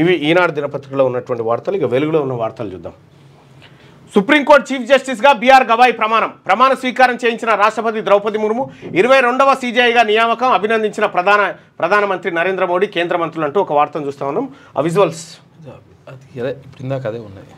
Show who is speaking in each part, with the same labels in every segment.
Speaker 1: ఇవి ఈనాడు దినపత్రికలో ఉన్నటువంటి వార్తలు. ఇక వెలుగులో ఉన్న వార్తలు చూద్దాం. సుప్రీంకోర్టు చీఫ్ జస్టిస్గా బిఆర్ గవాయ్ ప్రమాణ స్వీకారం చేయించిన రాష్ట్రపతి ద్రౌపది ముర్ము 22వ సీజేఐగా నియామకం అభినందించిన ప్రధానమంత్రి నరేంద్ర మోడీ కేంద్ర మంత్రులు అంటూ ఒక వార్తను చూస్తా ఉన్నాం. ఆ విజువల్స్
Speaker 2: అది ఇప్పుడు ఇందాక అదే ఉన్నాయి.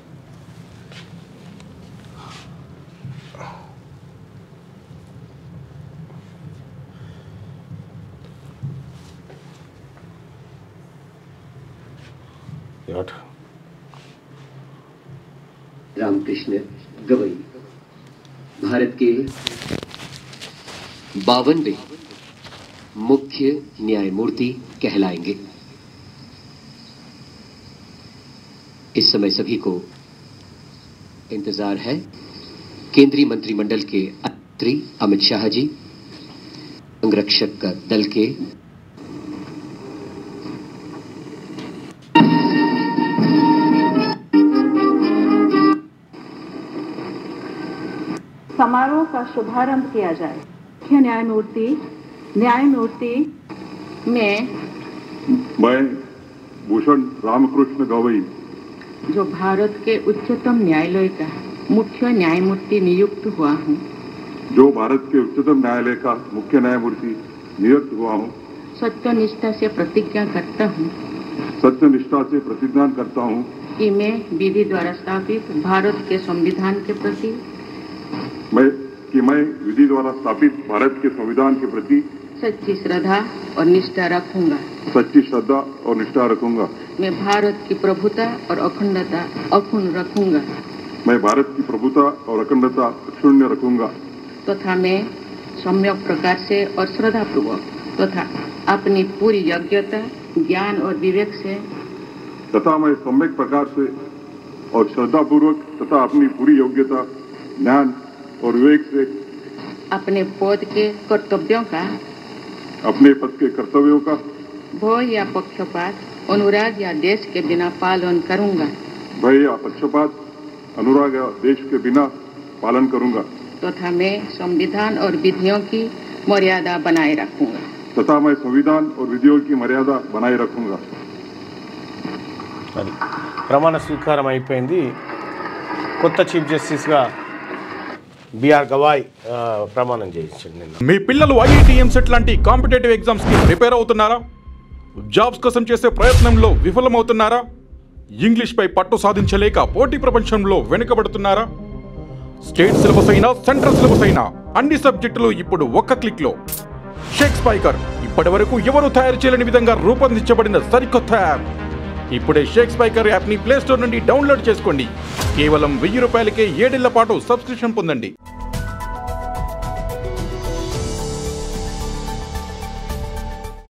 Speaker 3: रामकृष्ण गवई भारत के 52वें मुख्य न्यायमूर्ति कहलाएंगे। इस समय सभी को इंतजार है केंद्रीय मंत्रिमंडल के मंत्री अमित शाह जी, अंगरक्षक दल के
Speaker 4: समारोह का शुभारंभ किया जाए। मुख्य न्यायमूर्ति
Speaker 5: मैं भूषण रामकृष्ण गवई
Speaker 4: जो भारत के उच्चतम न्यायालय का मुख्य न्यायमूर्ति नियुक्त हुआ हूँ,
Speaker 5: जो भारत के उच्चतम न्यायालय का मुख्य न्यायमूर्ति नियुक्त हुआ हूँ,
Speaker 4: सत्यनिष्ठा से प्रतिज्ञा करता हूँ कि मैं विधि द्वारा स्थापित भारत के संविधान के प्रति
Speaker 5: विधि द्वारा स्थापित भारत के संविधान के प्रति
Speaker 4: सच्ची श्रद्धा और निष्ठा रखूंगा। मैं भारत की प्रभुता और अखंडता अक्षुण्ण रखूंगा। तथा मैं सम्यक प्रकार से और श्रद्धा पूर्वक तथा अपनी पूरी योग्यता ज्ञान और विवेक से अपने पद के कर्तव्यों का भय या पक्षपात अनुराग या देश के बिना पालन करूंगा। तथा मैं संविधान और विधियों की मर्यादा बनाए रखूंगा।
Speaker 1: ప్రమాణ స్వీకారం అయిపోయింది. కొత్త చీఫ్ జస్టిస్గా బిఆర్ గవాయ్ ప్రమాణం చేయించండి.
Speaker 6: మీ పిల్లలు ఐఐటి ఎంసెట్ లాంటి కాంపిటేటివ్ ఎగ్జామ్స్ కి ప్రిపేర్ అవుతున్నారా? జాబ్స్ కోసం చేసే ప్రయత్నంలో విఫలమవుతున్నారా? ఇంగ్లీష్ పై పట్టు సాధించలేక పోటీ ప్రపంచంలో వెనుకబడుతున్నారా? స్టేట్ సిలబస్ అయినా సెంట్రల్ సిలబస్ అయినా అన్ని సబ్జెక్టులు ఇప్పుడు ఒక్క క్లిక్ లో. షేక్ స్పైకర్ ఇప్పటి వరకు ఎవరు తయారు చేయలేని విధంగా రూపొందించబడిన సరికొత్త యాప్. ఇప్పుడే షేక్ స్పైకర్ యాప్ ని ప్లే స్టోర్ నుండి డౌన్లోడ్ చేసుకోండి. కేవలం 1000 రూపాయలకే 7 ఏళ్ల పాటు సబ్స్క్రిప్షన్ పొందండి.